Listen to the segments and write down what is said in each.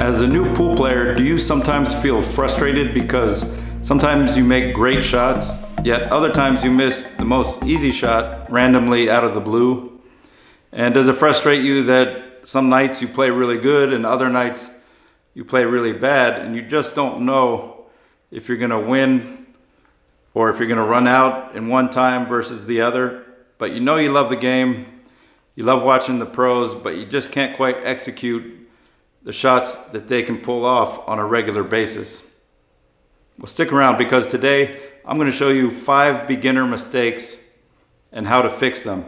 As a new pool player, do you sometimes feel frustrated because sometimes you make great shots, yet other times you miss the most easy shot randomly out of the blue? And does it frustrate you that some nights you play really good and other nights you play really bad and you just don't know if you're gonna win or if you're gonna run out in one time versus the other, but you know you love the game, you love watching the pros, but you just can't quite execute the shots that they can pull off on a regular basis? Well, stick around because today I'm going to show you 5 beginner mistakes and how to fix them.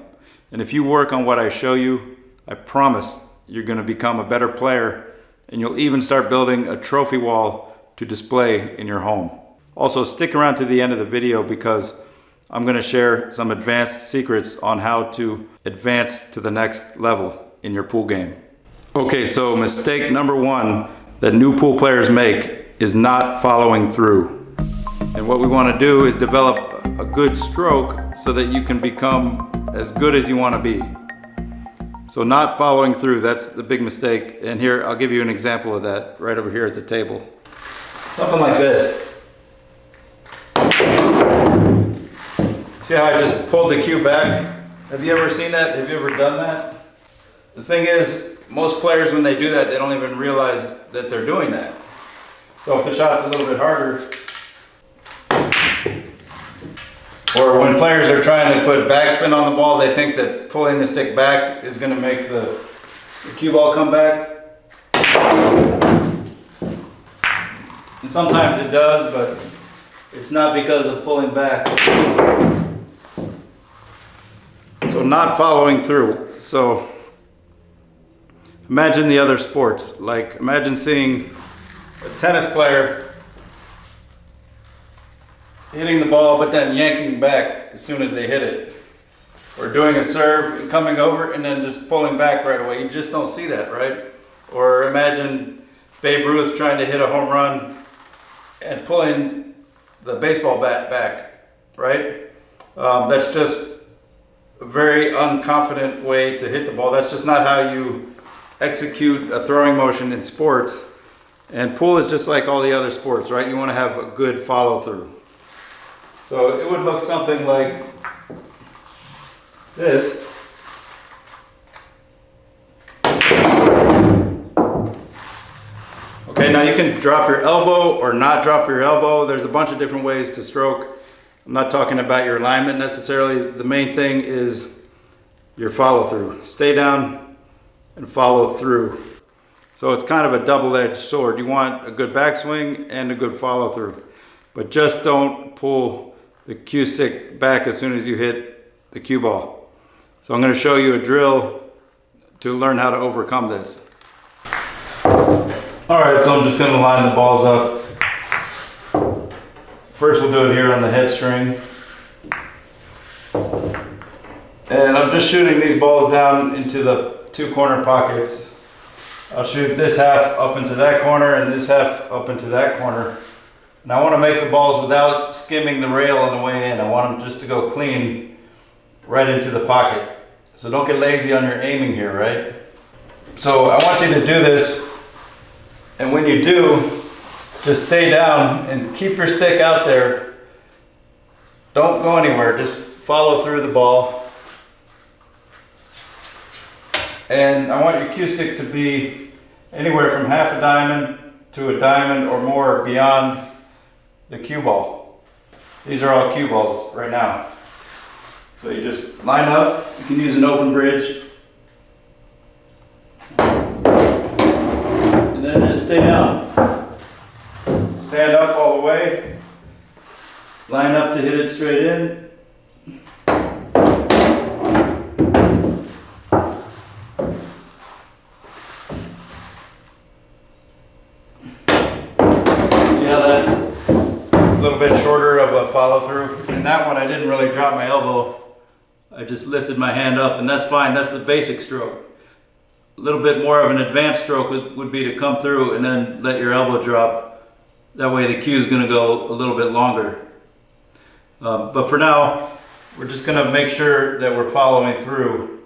And if you work on what I show you, I promise you're going to become a better player, and you'll even start building a trophy wall to display in your home. Also, stick around to the end of the video because I'm going to share some advanced secrets on how to advance to the next level in your pool game. Okay, so mistake number 1 that new pool players make is not following through. And what we want to do is develop a good stroke so that you can become as good as you want to be. So not following through, that's the big mistake. And here, I'll give you an example of that right over here at the table. Something like this. See how I just pulled the cue back? Have you ever seen that? Have you ever done that? The thing is, most players, when they do that, they don't even realize that they're doing that. So if the shot's a little bit harder, or when players are trying to put backspin on the ball, they think that pulling the stick back is going to make the cue ball come back. And sometimes it does, but it's not because of pulling back. So not following through. So imagine the other sports. Like imagine seeing a tennis player hitting the ball but then yanking back as soon as they hit it. Or doing a serve and coming over and then just pulling back right away. You just don't see that, right? Or imagine Babe Ruth trying to hit a home run and pulling the baseball bat back, right? That's just a very unconfident way to hit the ball. That's just not how you execute a throwing motion in sports. And pool is just like all the other sports, right? You want to have a good follow through. So it would look something like this. Okay, now you can drop your elbow or not drop your elbow. There's a bunch of different ways to stroke. I'm not talking about your alignment necessarily. The main thing is your follow through. Stay down and follow through. So it's kind of a double-edged sword. You want a good backswing and a good follow through, but just don't pull the cue stick back as soon as you hit the cue ball. So I'm going to show you a drill to learn how to overcome this. All right, so I'm just going to line the balls up. First we'll do it here on the head string. And I'm just shooting these balls down into the 2 corner pockets. I'll shoot this half up into that corner and this half up into that corner. And I want to make the balls without skimming the rail on the way in. I want them just to go clean right into the pocket. So don't get lazy on your aiming here, right? So I want you to do this, and when you do, just stay down and keep your stick out there. Don't go anywhere, just follow through the ball. And I want your cue stick to be anywhere from half a diamond to a diamond or more beyond the cue ball. These are all cue balls right now. So you just line up. You can use an open bridge. And then just stay down. Stand up all the way. Line up to hit it straight in. A little bit shorter of a follow through. And that one I didn't really drop my elbow. I just lifted my hand up, and that's fine. That's the basic stroke. A little bit more of an advanced stroke would be to come through and then let your elbow drop. That way the cue is going to go a little bit longer. But for now, we're just going to make sure that we're following through.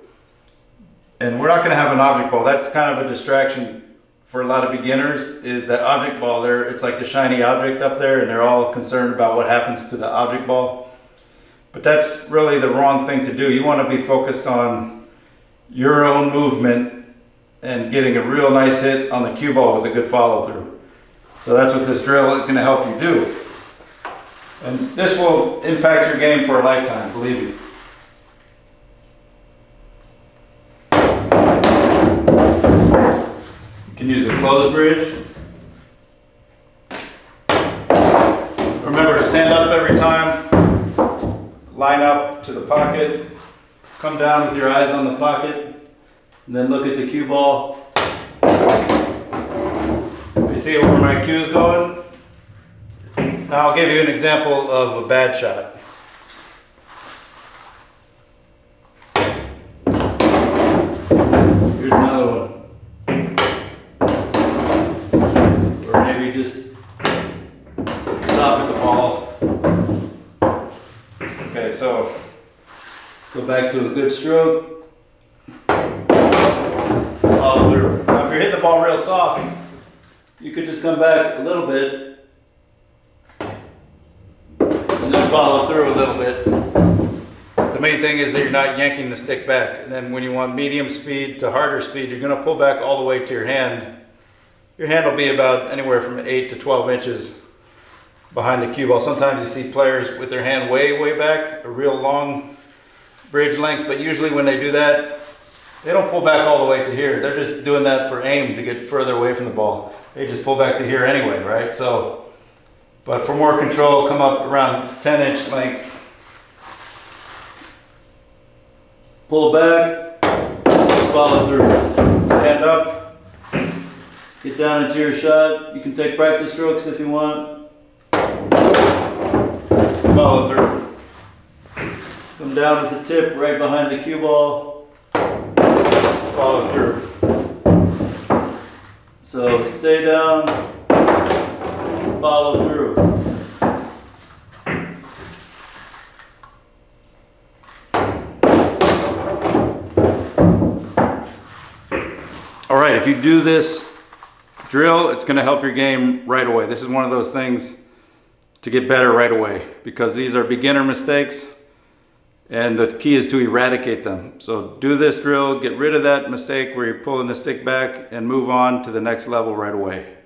And we're not going to have an object ball. That's kind of a distraction for a lot of beginners is that object ball there. It's like the shiny object up there, and they're all concerned about what happens to the object ball. But that's really the wrong thing to do. You want to be focused on your own movement and getting a real nice hit on the cue ball with a good follow through. So that's what this drill is going to help you do. And this will impact your game for a lifetime, believe me. You can use a closed bridge. Remember to stand up every time, line up to the pocket, come down with your eyes on the pocket, and then look at the cue ball. You see where my cue is going? Now I'll give you an example of a bad shot. Here's another one. Or maybe just stop at the ball. Okay, so let's go back to a good stroke. Follow through. Now if you're hitting the ball real soft, you could just come back a little bit and then follow through a little bit. The main thing is that you're not yanking the stick back. And then when you want medium speed to harder speed, you're going to pull back all the way to your hand. Your hand will be about anywhere from 8 to 12 inches behind the cue ball. Sometimes you see players with their hand way, way back, a real long bridge length, but usually when they do that, they don't pull back all the way to here. They're just doing that for aim to get further away from the ball. They just pull back to here anyway, right? So, but for more control, come up around 10-inch length. Pull back, follow through. Stand up, get down into your shot. You can take practice strokes if you want. Follow through. Come down with the tip right behind the cue ball. Follow through. So stay down, follow through. All right, if you do this drill, it's going to help your game right away. This is one of those things to get better right away because these are beginner mistakes and the key is to eradicate them. So do this drill, get rid of that mistake where you're pulling the stick back and move on to the next level right away.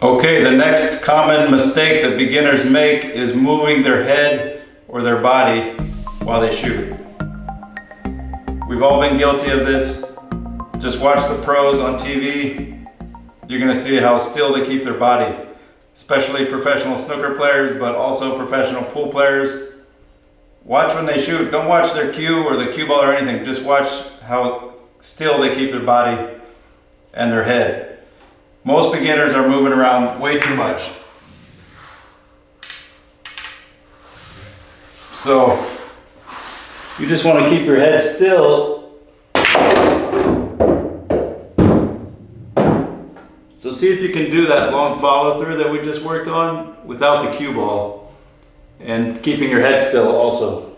Okay, the next common mistake that beginners make is moving their head or their body while they shoot. We've all been guilty of this. Just watch the pros on TV. You're gonna see how still they keep their body, especially professional snooker players, but also professional pool players. Watch when they shoot. Don't watch their cue or the cue ball or anything. Just watch how still they keep their body and their head. Most beginners are moving around way too much. So you just want to keep your head still. So see if you can do that long follow through that we just worked on without the cue ball. And keeping your head still also.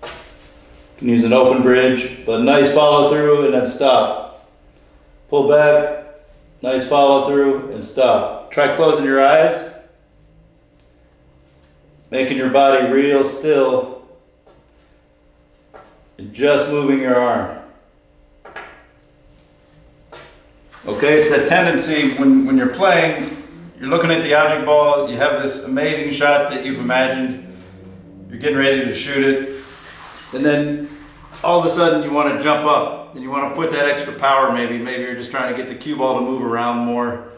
You can use an open bridge, but nice follow through and then stop. Pull back, nice follow through and stop. Try closing your eyes, making your body real still, and just moving your arm. Okay, it's that tendency when you're playing, you're looking at the object ball, you have this amazing shot that you've imagined, you're getting ready to shoot it, and then all of a sudden you want to jump up and you want to put that extra power maybe you're just trying to get the cue ball to move around more.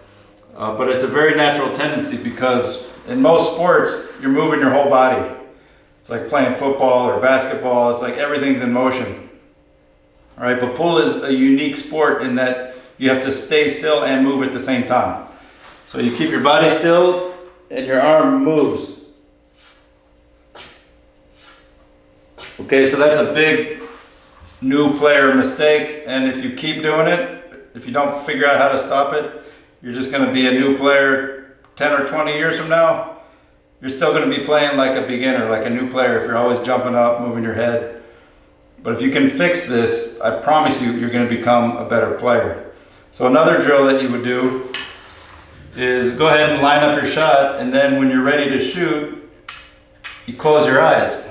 But it's a very natural tendency because in most sports, you're moving your whole body. It's like playing football or basketball, it's like everything's in motion. All right, but pool is a unique sport in that you have to stay still and move at the same time. So you keep your body still and your arm moves. Okay, so that's a big new player mistake, and if you keep doing it, if you don't figure out how to stop it, you're just going to be a new player 10 or 20 years from now. You're still going to be playing like a beginner, like a new player if you're always jumping up, moving your head. But if you can fix this, I promise you, you're going to become a better player. So another drill that you would do is go ahead and line up your shot, and then when you're ready to shoot, you close your eyes.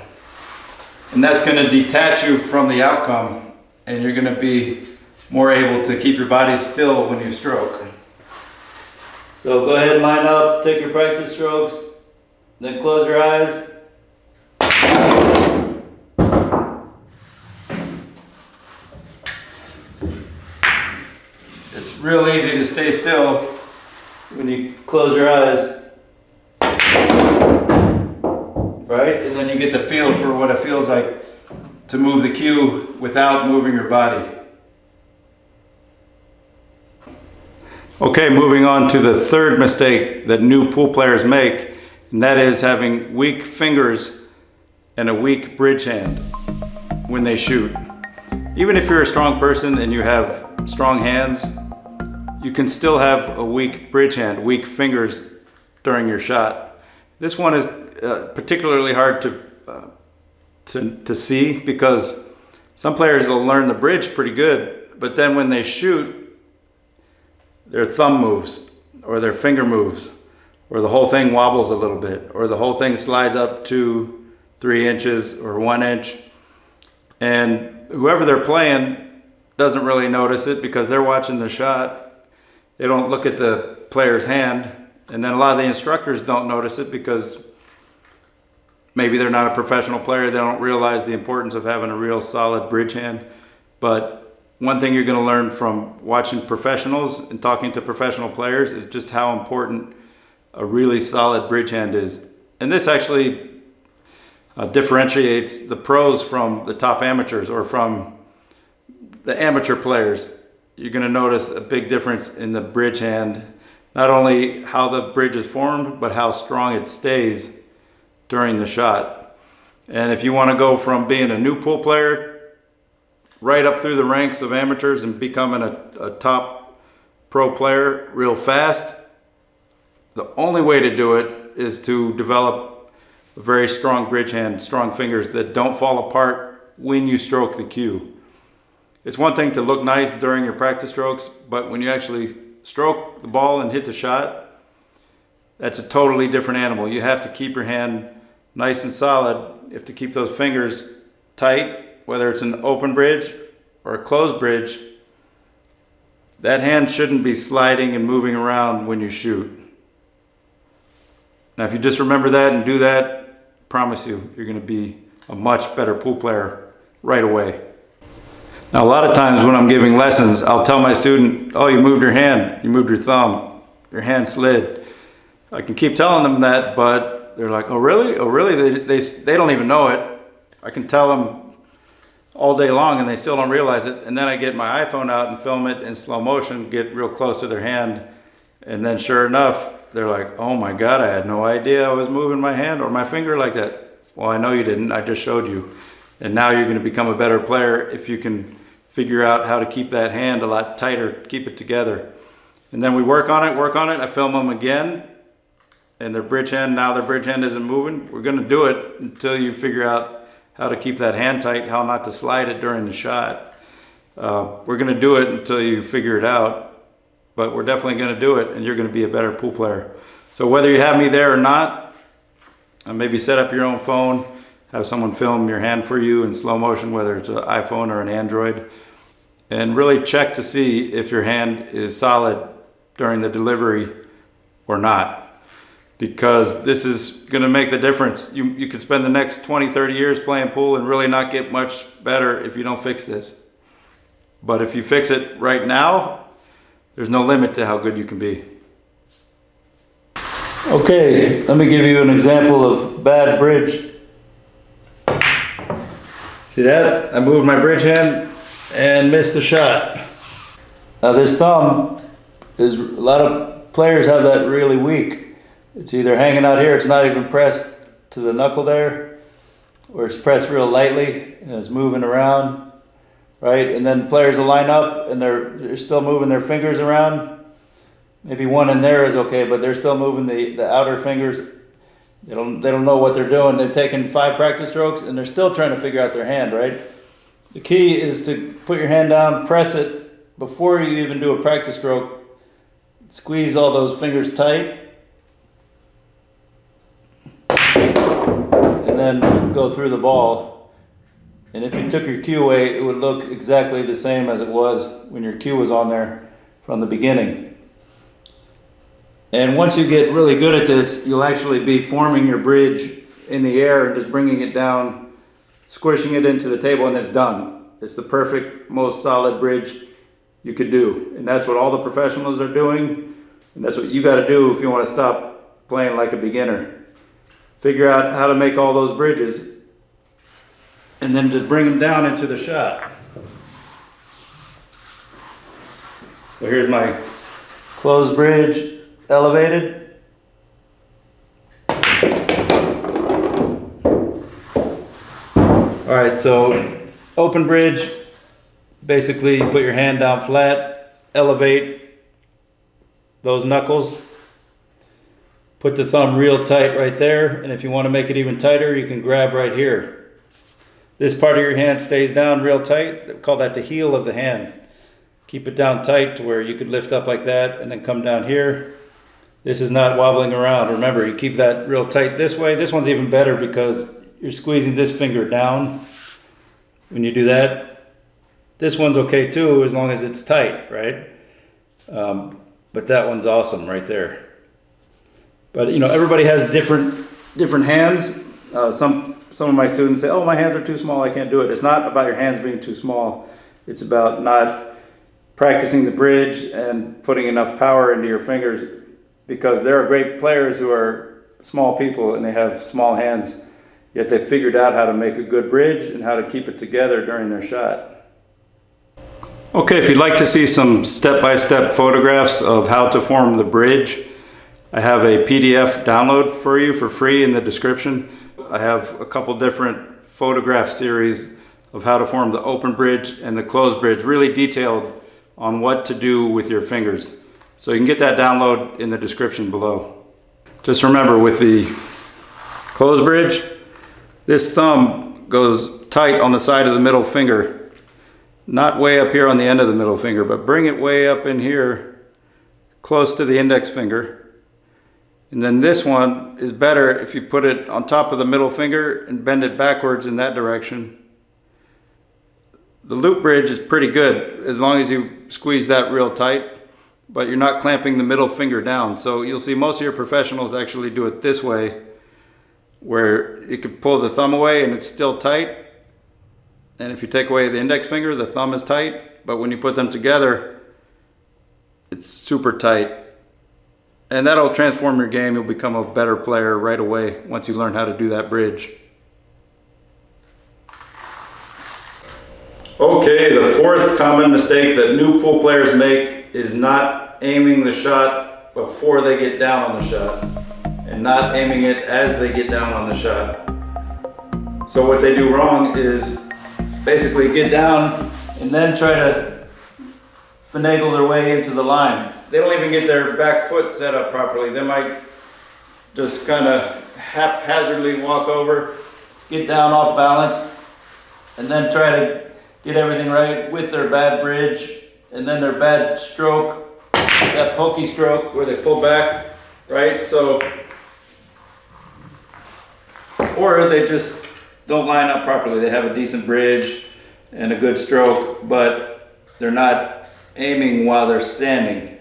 And that's going to detach you from the outcome, and you're going to be more able to keep your body still when you stroke. So go ahead and line up, take your practice strokes, then close your eyes. It's real easy to stay still when you close your eyes, right? And then you get the feel for what it feels like to move the cue without moving your body. Okay, moving on to the third mistake that new pool players make, and that is having weak fingers and a weak bridge hand when they shoot. Even if you're a strong person and you have strong hands, you can still have a weak bridge hand, weak fingers during your shot. This one is particularly hard to see because some players will learn the bridge pretty good, but then when they shoot, their thumb moves or their finger moves, or the whole thing wobbles a little bit, or the whole thing slides up 2-3 inches or 1 inch. And whoever they're playing doesn't really notice it because they're watching the shot. They don't look at the player's hand. And then a lot of the instructors don't notice it because maybe they're not a professional player. They don't realize the importance of having a real solid bridge hand. But one thing you're going to learn from watching professionals and talking to professional players is just how important a really solid bridge hand is. And this actually differentiates the pros from the top amateurs or from the amateur players. You're going to notice a big difference in the bridge hand, not only how the bridge is formed, but how strong it stays during the shot. And if you want to go from being a new pool player right up through the ranks of amateurs and becoming a top pro player real fast, the only way to do it is to develop a very strong bridge hand, strong fingers that don't fall apart when you stroke the cue. It's one thing to look nice during your practice strokes, but when you actually stroke the ball and hit the shot, that's a totally different animal. You have to keep your hand nice and solid. You have to keep those fingers tight, whether it's an open bridge or a closed bridge. That hand shouldn't be sliding and moving around when you shoot. Now, if you just remember that and do that, I promise you, you're going to be a much better pool player right away. Now, a lot of times when I'm giving lessons, I'll tell my student, oh, you moved your hand, you moved your thumb, your hand slid. I can keep telling them that, but they're like, oh, really? Oh, really? They don't even know it. I can tell them all day long and they still don't realize it. And then I get my iPhone out and film it in slow motion, get real close to their hand. And then sure enough, they're like, oh my God, I had no idea I was moving my hand or my finger like that. Well, I know you didn't, I just showed you. And now you're gonna become a better player if you can figure out how to keep that hand a lot tighter, keep it together. And then we work on it, I film them again, and their bridge hand isn't moving. We're gonna do it until you figure out how to keep that hand tight, how not to slide it during the shot. We're gonna do it until you figure it out, but we're definitely gonna do it and you're gonna be a better pool player. So whether you have me there or not, maybe set up your own phone, have someone film your hand for you in slow motion, whether it's an iPhone or an Android, and really check to see if your hand is solid during the delivery or not. Because this is going to make the difference. You could spend the next 20, 30 years playing pool and really not get much better if you don't fix this. But if you fix it right now, there's no limit to how good you can be. Okay, let me give you an example of bad bridge. See that? I moved my bridge hand and missed the shot. Now this thumb, a lot of players have that really weak. It's either hanging out here, it's not even pressed to the knuckle there, or it's pressed real lightly and it's moving around, right? And then players will line up and they're still moving their fingers around. Maybe one in there is okay, but they're still moving the outer fingers. They don't know what they're doing. They've taken 5 practice strokes and they're still trying to figure out their hand, right? The key is to put your hand down, press it before you even do a practice stroke. Squeeze all those fingers tight. And then go through the ball. And if you took your cue away, it would look exactly the same as it was when your cue was on there from the beginning. And once you get really good at this, you'll actually be forming your bridge in the air and just bringing it down, squishing it into the table, and it's done. It's the perfect, most solid bridge you could do. And that's what all the professionals are doing. And that's what you got to do if you want to stop playing like a beginner. Figure out how to make all those bridges and then just bring them down into the shot. So here's my closed bridge, elevated. All right, so open bridge, basically you put your hand down flat, elevate those knuckles, put the thumb real tight right there, and if you want to make it even tighter, you can grab right here. This part of your hand stays down real tight. They call that the heel of the hand. Keep it down tight to where you could lift up like that and then come down here. This is not wobbling around. Remember, you keep that real tight this way. This one's even better because you're squeezing this finger down when you do that. This one's okay too, as long as it's tight, right? But that one's awesome right there. But you know, everybody has different hands. Some of my students say, "Oh, my hands are too small, I can't do it." It's not about your hands being too small. It's about not practicing the bridge and putting enough power into your fingers, because there are great players who are small people and they have small hands, yet they've figured out how to make a good bridge and how to keep it together during their shot. Okay, if you'd like to see some step-by-step photographs of how to form the bridge, I have a PDF download for you for free in the description. I have a couple different photograph series of how to form the open bridge and the closed bridge, really detailed on what to do with your fingers. So you can get that download in the description below. Just remember, with the closed bridge, this thumb goes tight on the side of the middle finger. Not way up here on the end of the middle finger, but bring it way up in here, close to the index finger. And then this one is better if you put it on top of the middle finger and bend it backwards in that direction. The loop bridge is pretty good as long as you squeeze that real tight, but you're not clamping the middle finger down. So you'll see most of your professionals actually do it this way, where you can pull the thumb away and it's still tight. And if you take away the index finger, the thumb is tight, but when you put them together, it's super tight. And that'll transform your game. You'll become a better player right away once you learn how to do that bridge. Okay, the fourth common mistake that new pool players make is not aiming the shot before they get down on the shot, and not aiming it as they get down on the shot. So what they do wrong is basically get down and then try to finagle their way into the line. They don't even get their back foot set up properly. They might just kind of haphazardly walk over, get down off balance, and then try to get everything right with their bad bridge, and then their bad stroke, that pokey stroke where they pull back, right? So, or they just don't line up properly. They have a decent bridge and a good stroke, but they're not aiming while they're standing.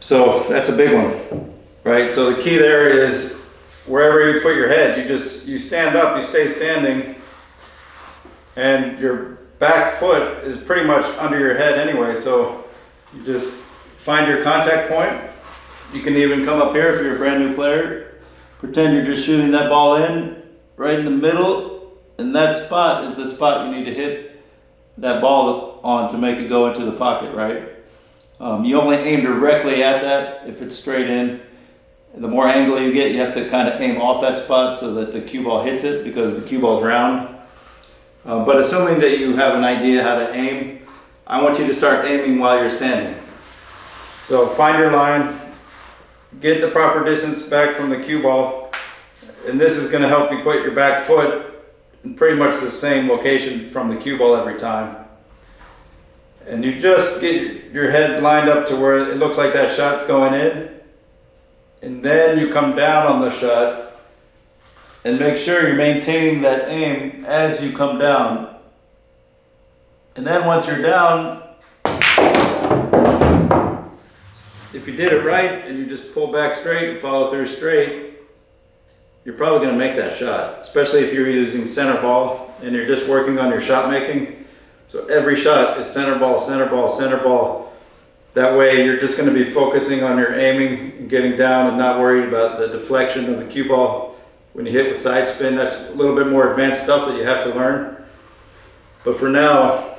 So that's a big one, right? So the key there is wherever you put your head, you stand up, you stay standing, and your back foot is pretty much under your head anyway. So you just find your contact point. You can even come up here if you're a brand new player. Pretend you're just shooting that ball in right in the middle, and that spot is the spot you need to hit that ball on to make it go into the pocket, right? You only aim directly at that if it's straight in. The more angle you get, you have to kind of aim off that spot so that the cue ball hits it, because the cue ball's round. But assuming that you have an idea how to aim, I want you to start aiming while you're standing. So find your line, get the proper distance back from the cue ball, and this is going to help you put your back foot in pretty much the same location from the cue ball every time. And you just get your head lined up to where it looks like that shot's going in. And then you come down on the shot and make sure you're maintaining that aim as you come down. And then once you're down, if you did it right and you just pull back straight and follow through straight, you're probably going to make that shot, especially if you're using center ball and you're just working on your shot making. So every shot is center ball, center ball, center ball. That way you're just going to be focusing on your aiming and getting down and not worried about the deflection of the cue ball when you hit with side spin. That's a little bit more advanced stuff that you have to learn. But for now,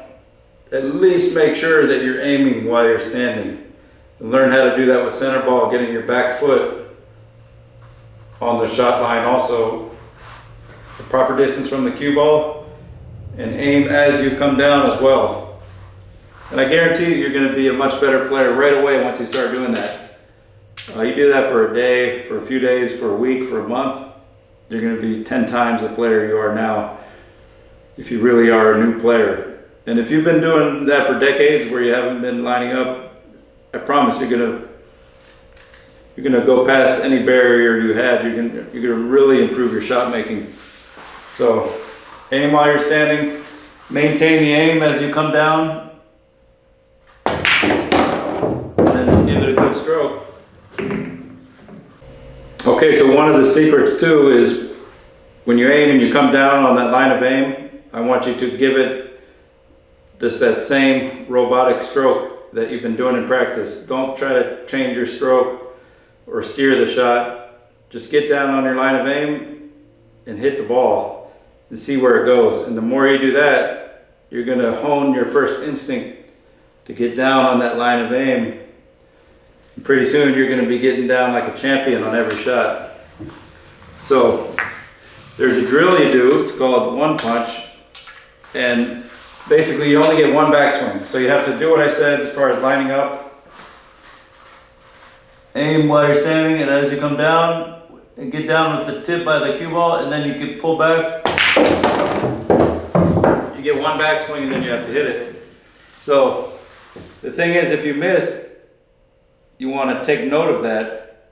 at least make sure that you're aiming while you're standing. And learn how to do that with center ball, getting your back foot on the shot line also, the proper distance from the cue ball, and aim as you come down as well. And I guarantee you're going to be a much better player right away once you start doing that. You do that for a day, for a few days, for a week, for a month, you're going to be 10 times the player you are now if you really are a new player. And if you've been doing that for decades where you haven't been lining up, I promise you're going to go past any barrier you had. You're going to really improve your shot making. So aim while you're standing, maintain the aim as you come down, and then just give it a good stroke. Okay, so one of the secrets too is when you aim and you come down on that line of aim, I want you to give it just that same robotic stroke that you've been doing in practice. Don't try to change your stroke or steer the shot. Just get down on your line of aim and hit the ball and see where it goes. And the more you do that, you're going to hone your first instinct to get down on that line of aim. And pretty soon you're going to be getting down like a champion on every shot. So there's a drill you do, it's called one punch, and basically you only get one backswing. So you have to do what I said as far as lining up. Aim while you're standing, and as you come down, and get down with the tip by the cue ball, and then you can pull back. You get one backswing and then you have to hit it. So the thing is, if you miss, you want to take note of that.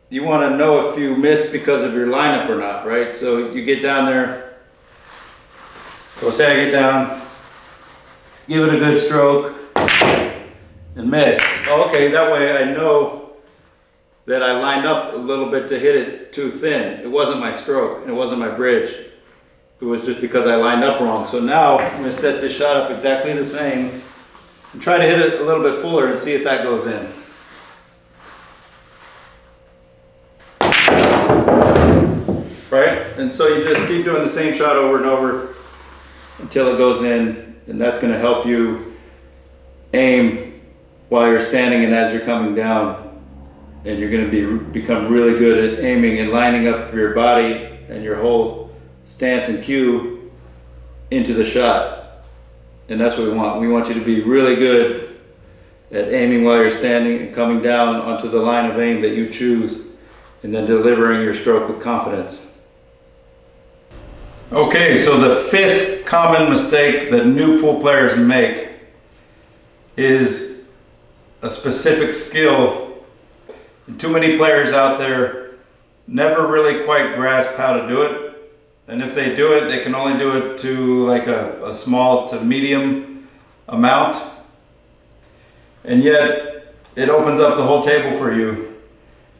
You want to know if you missed because of your lineup or not, right? So you get down there. So say I get down, give it a good stroke, and miss. Okay, that way I know that I lined up a little bit to hit it too thin. It wasn't my stroke and it wasn't my bridge. It was just because I lined up wrong. So now I'm going to set this shot up exactly the same and try to hit it a little bit fuller and see if that goes in. Right? And so you just keep doing the same shot over and over until it goes in, and that's going to help you aim while you're standing and as you're coming down. And you're going to become really good at aiming and lining up your body and your whole stance and cue into the shot. And that's what we want. We want you to be really good at aiming while you're standing and coming down onto the line of aim that you choose, and then delivering your stroke with confidence. Okay, so the fifth common mistake that new pool players make is a specific skill. And too many players out there never really quite grasp how to do it. And if they do it, they can only do it to like a small to medium amount. And yet it opens up the whole table for you.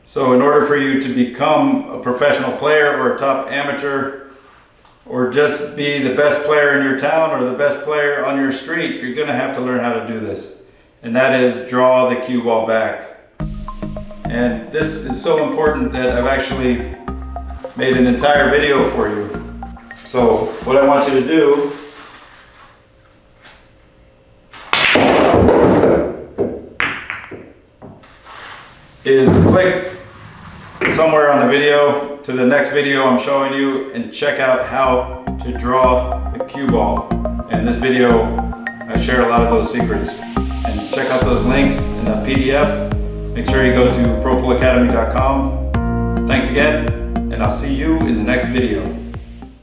So in order for you to become a professional player or a top amateur, or just be the best player in your town or the best player on your street, you're gonna have to learn how to do this. And that is draw the cue ball back. And this is so important that I've actually made an entire video for you. So what I want you to do is click somewhere on the video to the next video I'm showing you and check out how to draw the cue ball. In this video I share a lot of those secrets. And check out those links in the PDF. Make sure you go to ProPoolAcademy.com. Thanks again, and I'll see you in the next video.